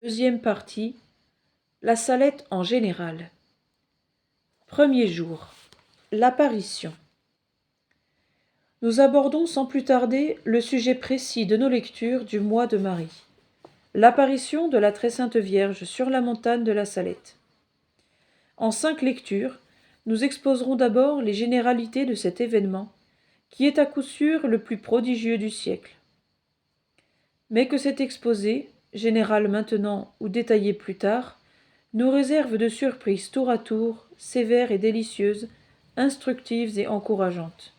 Deuxième partie, la Salette en général. Premier jour, l'apparition. Nous abordons sans plus tarder le sujet précis de nos lectures du mois de Marie, l'apparition de la Très Sainte Vierge sur la montagne de la Salette. En 5 lectures, nous exposerons d'abord les généralités de cet événement, qui est à coup sûr le plus prodigieux du siècle. Mais que cet exposé, général maintenant ou détaillé plus tard, nous réserve de surprises tour à tour, sévères et délicieuses, instructives et encourageantes.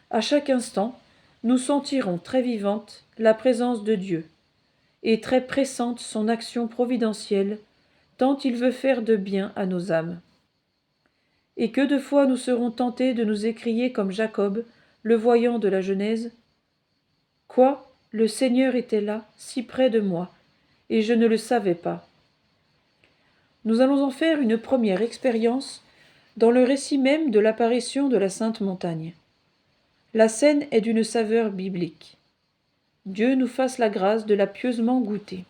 À chaque instant, nous sentirons très vivante la présence de Dieu, et très pressante son action providentielle, tant il veut faire de bien à nos âmes. Et que de fois nous serons tentés de nous écrier comme Jacob, le voyant de la Genèse : « Quoi, le Seigneur était là, si près de moi, et je ne le savais pas. » Nous allons en faire une première expérience dans le récit même de l'apparition de la Sainte Montagne. La scène est d'une saveur biblique. Dieu nous fasse la grâce de la pieusement goûter.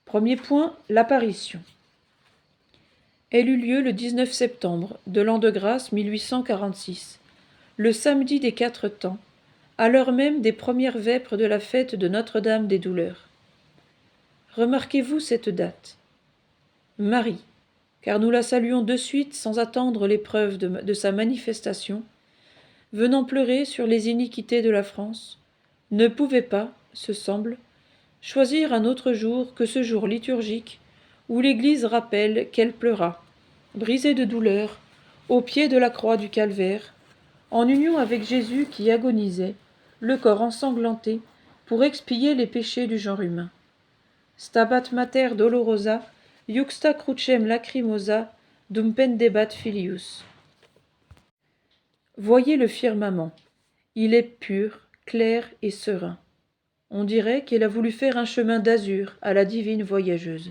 Premier point, l'apparition. Elle eut lieu le 19 septembre de l'an de grâce 1846, le samedi des 4 temps, à l'heure même des premières vêpres de la fête de Notre-Dame des Douleurs. Remarquez-vous cette date. Marie, car nous la saluons de suite sans attendre l'épreuve de sa manifestation, venant pleurer sur les iniquités de la France, ne pouvait pas, ce semble, choisir un autre jour que ce jour liturgique où l'Église rappelle qu'elle pleura, brisée de douleur, au pied de la croix du calvaire, en union avec Jésus qui agonisait, le corps ensanglanté, pour expier les péchés du genre humain. Stabat mater dolorosa, iuxta crucem lacrimosa, dum pendebat filius. Voyez le firmament. Il est pur, clair et serein. On dirait qu'elle a voulu faire un chemin d'azur à la divine voyageuse.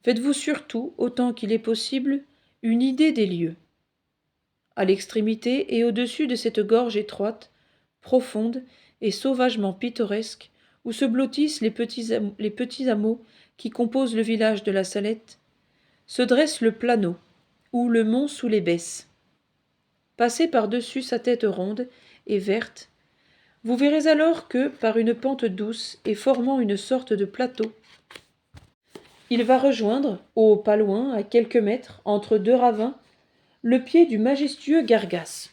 Faites-vous surtout, autant qu'il est possible, une idée des lieux. À l'extrémité et au-dessus de cette gorge étroite, profonde et sauvagement pittoresque, où se blottissent les petits hameaux qui composent le village de la Salette, se dresse le Planeau, ou le mont sous les Besses. Passez par-dessus sa tête ronde et verte, vous verrez alors que, par une pente douce et formant une sorte de plateau, il va rejoindre, au pas loin, à quelques mètres, entre 2 ravins, le pied du majestueux Gargas.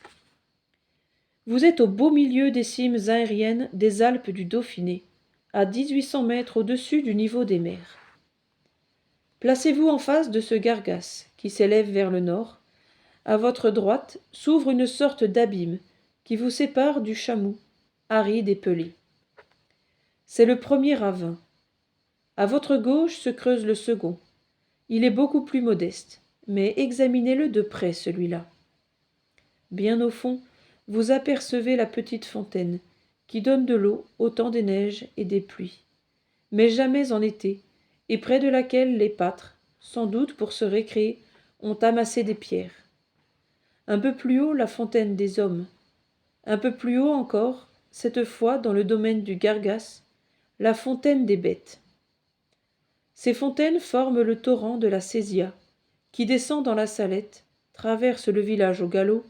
Vous êtes au beau milieu des cimes aériennes des Alpes du Dauphiné, à 1800 mètres au-dessus du niveau des mers. Placez-vous en face de ce Gargas, qui s'élève vers le nord. À votre droite s'ouvre une sorte d'abîme qui vous sépare du Chamou, aride et pelé. C'est le premier ravin. À votre gauche se creuse le second. Il est beaucoup plus modeste, mais examinez-le de près, celui-là. Bien au fond, vous apercevez la petite fontaine, qui donne de l'eau au temps des neiges et des pluies, mais jamais en été, et près de laquelle les pâtres, sans doute pour se récréer, ont amassé des pierres. Un peu plus haut, la fontaine des hommes. Un peu plus haut encore, cette fois dans le domaine du Gargas, la fontaine des bêtes. Ces fontaines forment le torrent de la Sésia, qui descend dans la Salette, traverse le village au galop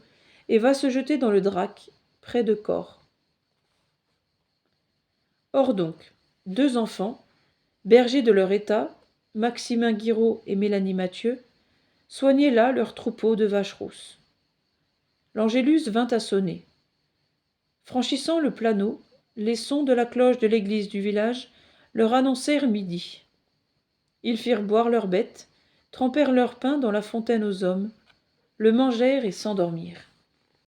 et va se jeter dans le Drac, près de Corps. Or donc, 2 enfants, bergers de leur état, Maximin Guiraud et Mélanie Mathieu, soignaient là leur troupeau de vaches rousses. L'Angélus vint à sonner. Franchissant le Planeau, les sons de la cloche de l'église du village leur annoncèrent midi. Ils firent boire leurs bêtes, trempèrent leur pain dans la fontaine aux hommes, le mangèrent et s'endormirent.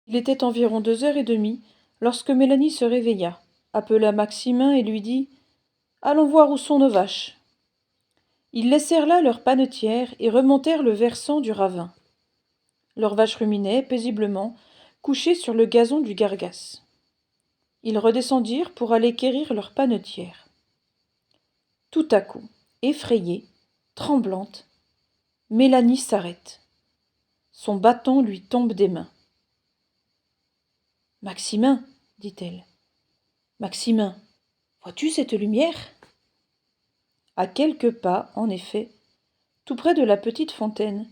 Il était environ 2h30 lorsque Mélanie se réveilla, appela Maximin et lui dit : « Allons voir où sont nos vaches. » Ils laissèrent là leurs panetières et remontèrent le versant du ravin. Leurs vaches ruminaient paisiblement, couchées sur le gazon du Gargas. Ils redescendirent pour aller quérir leurs panetières. Tout à coup, effrayée, tremblante, Mélanie s'arrête. Son bâton lui tombe des mains. « Maximin, dit-elle. Maximin, vois-tu cette lumière ? À quelques pas, en effet, tout près de la petite fontaine,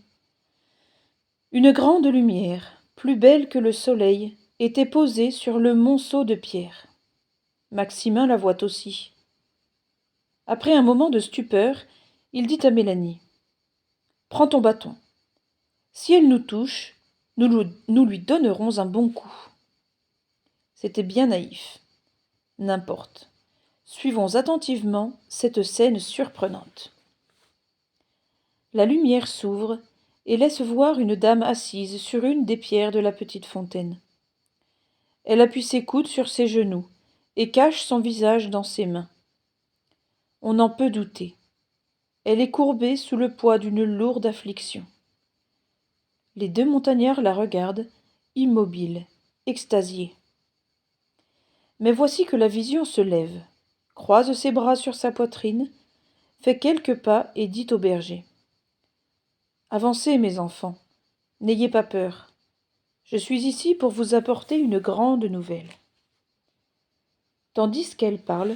une grande lumière, plus belle que le soleil, était posée sur le monceau de pierre. Maximin la voit aussi. Après un moment de stupeur, il dit à Mélanie : « Prends ton bâton. Si elle nous touche, nous lui donnerons un bon coup. » C'était bien naïf. N'importe. Suivons attentivement cette scène surprenante. La lumière s'ouvre et laisse voir une dame assise sur une des pierres de la petite fontaine. Elle appuie ses coudes sur ses genoux et cache son visage dans ses mains. On n'en peut douter. Elle est courbée sous le poids d'une lourde affliction. Les deux montagnards la regardent, immobiles, extasiés. Mais voici que la vision se lève, croise ses bras sur sa poitrine, fait quelques pas et dit au berger : « Avancez, mes enfants, n'ayez pas peur. Je suis ici pour vous apporter une grande nouvelle. » Tandis qu'elle parle,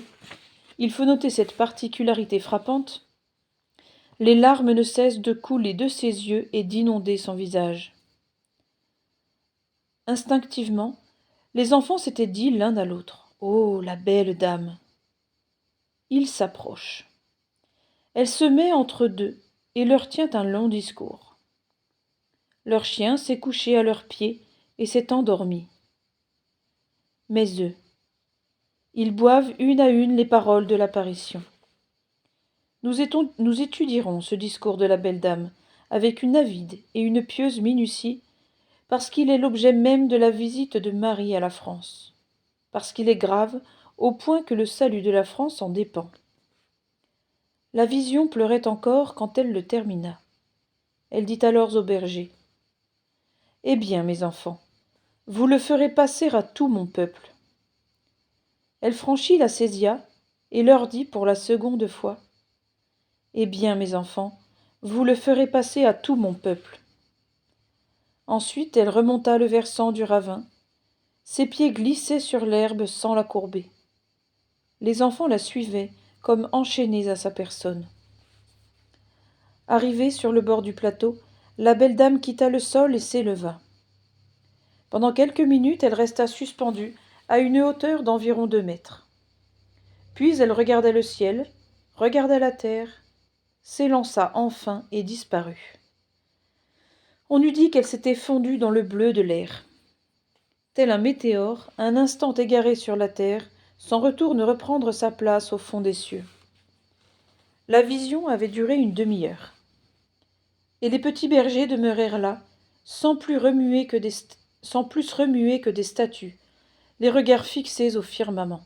il faut noter cette particularité frappante. Les larmes ne cessent de couler de ses yeux et d'inonder son visage. Instinctivement, les enfants s'étaient dit l'un à l'autre : « Oh, la belle dame !» Ils s'approchent. Elle se met entre deux et leur tient un long discours. Leur chien s'est couché à leurs pieds et s'est endormi. Mais eux, ils boivent une à une les paroles de l'apparition. Nous étudierons ce discours de la belle dame avec une avide et une pieuse minutie, parce qu'il est l'objet même de la visite de Marie à la France, parce qu'il est grave au point que le salut de la France en dépend. La vision pleurait encore quand elle le termina. Elle dit alors au berger : « Eh bien, mes enfants, vous le ferez passer à tout mon peuple. » Elle franchit la Sésia et leur dit pour la seconde fois : « Eh bien, mes enfants, vous le ferez passer à tout mon peuple. » Ensuite, elle remonta le versant du ravin. Ses pieds glissaient sur l'herbe sans la courber. Les enfants la suivaient, comme enchaînés à sa personne. Arrivée sur le bord du plateau, la belle dame quitta le sol et s'éleva. Pendant quelques minutes, elle resta suspendue à une hauteur d'environ 2 mètres. Puis elle regarda le ciel, regarda la terre, s'élança enfin et disparut. On eût dit qu'elle s'était fondue dans le bleu de l'air. Tel un météore, un instant égaré sur la terre, s'en retourne reprendre sa place au fond des cieux. La vision avait duré une demi-heure. Et les petits bergers demeurèrent là, sans plus remuer que des statues, les regards fixés au firmament.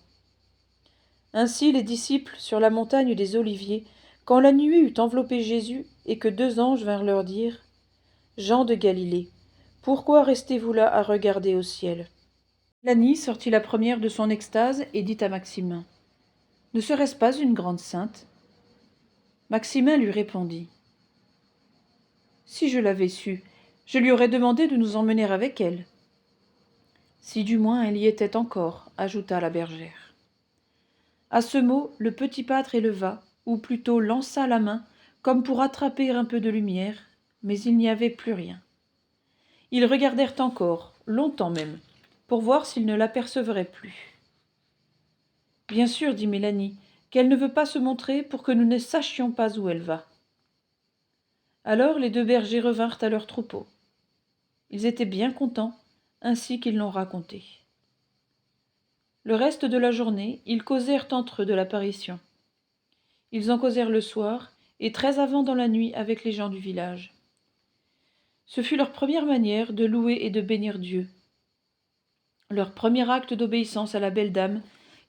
Ainsi les disciples sur la montagne des Oliviers, quand la nuée eut enveloppé Jésus et que 2 anges vinrent leur dire : « Jean de Galilée, pourquoi restez-vous là à regarder au ciel ?» Mélanie sortit la première de son extase et dit à Maximin : « Ne serait-ce pas une grande sainte ?» Maximin lui répondit : « Si je l'avais su, je lui aurais demandé de nous emmener avec elle. »« Si du moins elle y était encore, » ajouta la bergère. À ce mot, le petit pâtre éleva, ou plutôt lança la main, comme pour attraper un peu de lumière, mais il n'y avait plus rien. Ils regardèrent encore, longtemps même, pour voir s'ils ne l'apercevraient plus. « Bien sûr, dit Mélanie, qu'elle ne veut pas se montrer pour que nous ne sachions pas où elle va. » Alors les 2 bergers revinrent à leur troupeau. Ils étaient bien contents, ainsi qu'ils l'ont raconté. Le reste de la journée, ils causèrent entre eux de l'apparition. Ils en causèrent le soir, et très avant dans la nuit avec les gens du village. Ce fut leur première manière de louer et de bénir Dieu. Leur premier acte d'obéissance à la belle dame,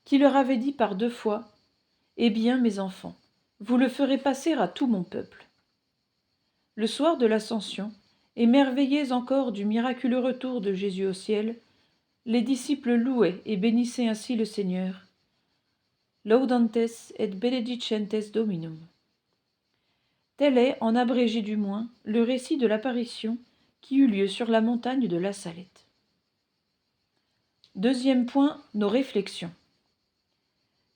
qui leur avait dit par 2 fois : « Eh bien, mes enfants, vous le ferez passer à tout mon peuple. » Le soir de l'Ascension, émerveillés encore du miraculeux retour de Jésus au ciel, les disciples louaient et bénissaient ainsi le Seigneur. Laudantes et benedicentes Dominum. Tel est, en abrégé du moins, le récit de l'apparition qui eut lieu sur la montagne de la Salette. Deuxième point, nos réflexions.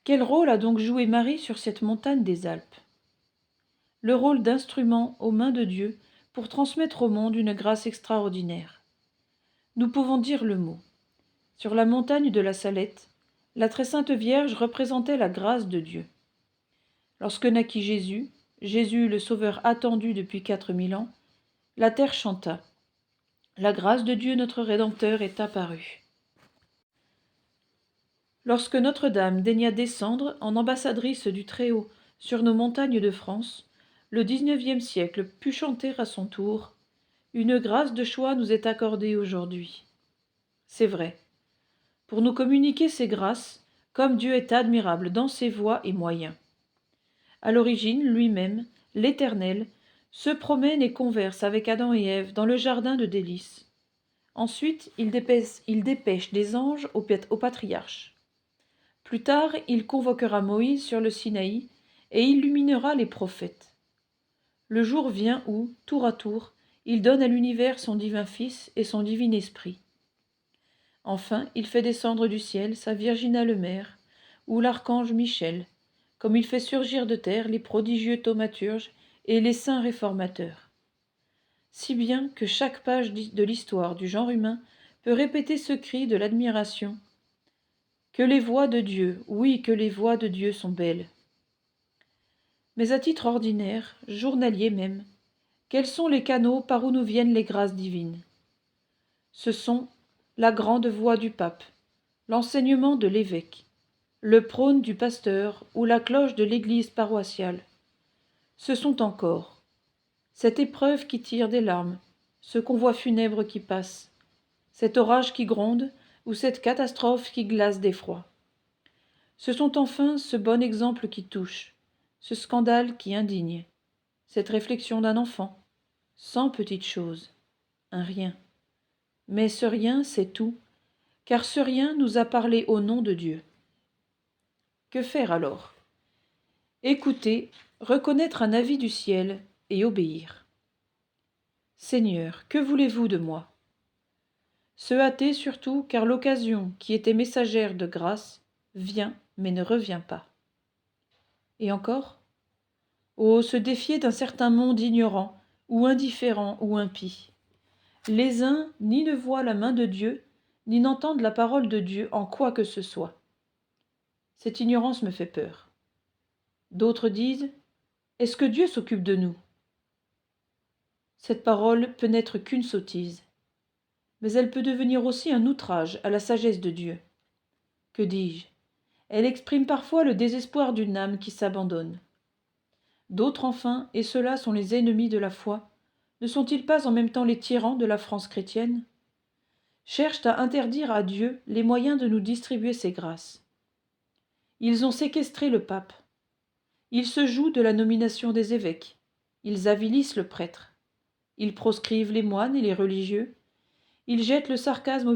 Quel rôle a donc joué Marie sur cette montagne des Alpes ? le rôle d'instrument aux mains de Dieu pour transmettre au monde une grâce extraordinaire. Nous pouvons dire le mot. Sur la montagne de la Salette, la très sainte Vierge représentait la grâce de Dieu. Lorsque naquit Jésus, Jésus le Sauveur attendu depuis 4000 ans, la terre chanta. La grâce de Dieu notre Rédempteur est apparue. Lorsque Notre-Dame daigna descendre en ambassadrice du Très-Haut sur nos montagnes de France, le XIXe siècle put chanter à son tour « Une grâce de choix nous est accordée aujourd'hui ». C'est vrai. Pour nous communiquer ces grâces, comme Dieu est admirable dans ses voies et moyens. À l'origine, lui-même, l'Éternel, se promène et converse avec Adam et Ève dans le jardin de délices. Ensuite, il dépêche des anges au patriarche. Plus tard, il convoquera Moïse sur le Sinaï et illuminera les prophètes. Le jour vient où, tour à tour, il donne à l'univers son divin Fils et son divin Esprit. Enfin, il fait descendre du ciel sa Virginale Mère, ou l'archange Michel, comme il fait surgir de terre les prodigieux thaumaturges et les saints réformateurs. Si bien que chaque page de l'histoire du genre humain peut répéter ce cri de l'admiration. Que les voix de Dieu, oui, que les voix de Dieu sont belles. Mais à titre ordinaire, journalier même, quels sont les canaux par où nous viennent les grâces divines? Ce sont la grande voix du pape, l'enseignement de l'évêque, le prône du pasteur ou la cloche de l'église paroissiale. Ce sont encore cette épreuve qui tire des larmes, ce convoi funèbre qui passe, cet orage qui gronde ou cette catastrophe qui glace d'effroi. Ce sont enfin ce bon exemple qui touche, ce scandale qui indigne, cette réflexion d'un enfant, sans petite chose, un rien. Mais ce rien, c'est tout, car ce rien nous a parlé au nom de Dieu. Que faire alors? Écouter, reconnaître un avis du ciel et obéir. Seigneur, que voulez-vous de moi? Se hâter surtout, car l'occasion, qui était messagère de grâce, vient mais ne revient pas. Et encore? Oh, se défier d'un certain monde ignorant, ou indifférent, ou impie. Les uns ni ne voient la main de Dieu, ni n'entendent la parole de Dieu en quoi que ce soit. Cette ignorance me fait peur. D'autres disent « Est-ce que Dieu s'occupe de nous ?» Cette parole peut n'être qu'une sottise, mais elle peut devenir aussi un outrage à la sagesse de Dieu. Que dis-je? Elle exprime parfois le désespoir d'une âme qui s'abandonne. D'autres enfin, et ceux-là sont les ennemis de la foi, ne sont-ils pas en même temps les tyrans de la France chrétienne? Cherchent à interdire à Dieu les moyens de nous distribuer ses grâces. Ils ont séquestré le pape. Ils se jouent de la nomination des évêques. Ils avilissent le prêtre. Ils proscrivent les moines et les religieux. Ils jettent le sarcasme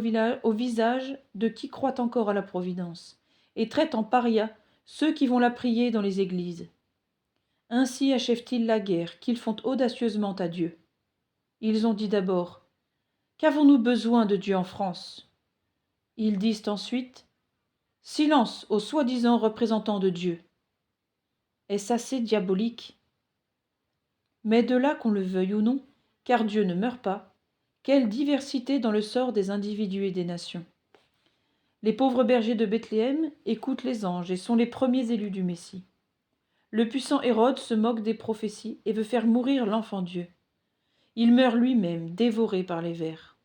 au visage de qui croit encore à la providence et traitent en paria ceux qui vont la prier dans les églises. Ainsi achèvent-ils la guerre qu'ils font audacieusement à Dieu. Ils ont dit d'abord « Qu'avons-nous besoin de Dieu en France ?» Ils disent ensuite « Silence aux soi-disant représentants de Dieu !» Est-ce assez diabolique? Mais de là qu'on le veuille ou non, car Dieu ne meurt pas, quelle diversité dans le sort des individus et des nations. Les pauvres bergers de Bethléem écoutent les anges et sont les premiers élus du Messie. Le puissant Hérode se moque des prophéties et veut faire mourir l'enfant Dieu. Il meurt lui-même, dévoré par les vers.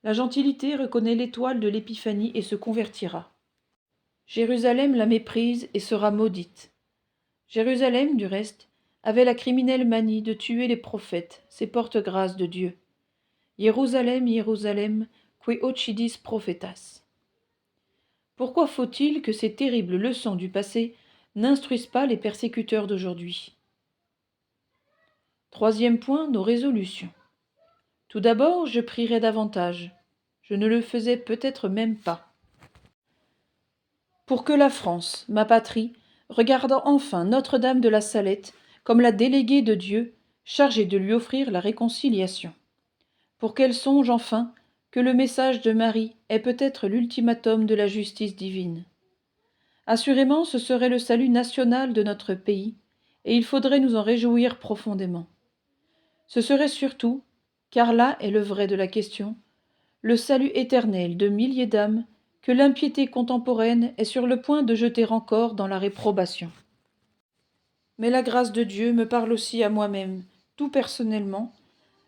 La gentilité reconnaît l'étoile de l'Épiphanie et se convertira. Jérusalem la méprise et sera maudite. Jérusalem, du reste, avait la criminelle manie de tuer les prophètes, ces porte-grâce de Dieu. Jérusalem, Jérusalem, que occidis prophetas. Pourquoi faut-il que ces terribles leçons du passé n'instruisent pas les persécuteurs d'aujourd'hui? Troisième point, nos résolutions. Tout d'abord, je prierai davantage. Je ne le faisais peut-être même pas. Pour que la France, ma patrie, regarde enfin Notre-Dame de la Salette comme la déléguée de Dieu, chargée de lui offrir la réconciliation. Pour qu'elle songe enfin que le message de Marie est peut-être l'ultimatum de la justice divine. Assurément, ce serait le salut national de notre pays, et il faudrait nous en réjouir profondément. Ce serait surtout, car là est le vrai de la question, le salut éternel de milliers d'âmes que l'impiété contemporaine est sur le point de jeter encore dans la réprobation. Mais la grâce de Dieu me parle aussi à moi-même, tout personnellement,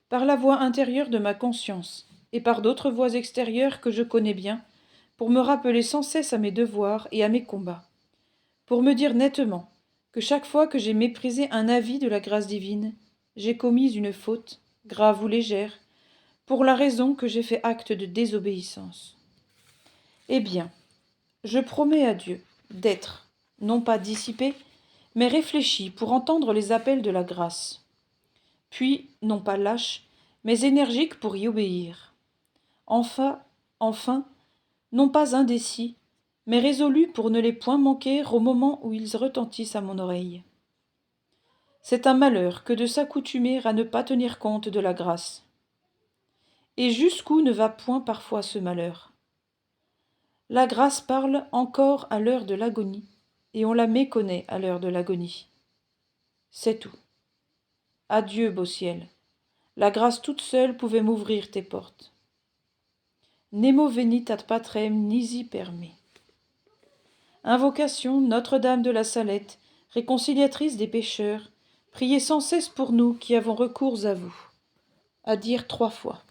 par la voix intérieure de ma conscience, et par d'autres voix extérieures que je connais bien, pour me rappeler sans cesse à mes devoirs et à mes combats, pour me dire nettement que chaque fois que j'ai méprisé un avis de la grâce divine, j'ai commis une faute, grave ou légère, pour la raison que j'ai fait acte de désobéissance. Eh bien, je promets à Dieu d'être, non pas dissipé, mais réfléchi pour entendre les appels de la grâce, puis, non pas lâche, mais énergique pour y obéir. Enfin, non pas indécis, mais résolu pour ne les point manquer au moment où ils retentissent à mon oreille. C'est un malheur que de s'accoutumer à ne pas tenir compte de la grâce. Et jusqu'où ne va point parfois ce malheur? La grâce parle encore à l'heure de l'agonie, et on la méconnaît à l'heure de l'agonie. C'est tout. Adieu, beau ciel. La grâce toute seule pouvait m'ouvrir tes portes. Nemo venit ad patrem nisi per me. Invocation Notre-Dame de la Salette, réconciliatrice des pécheurs, priez sans cesse pour nous qui avons recours à vous. À dire 3 fois.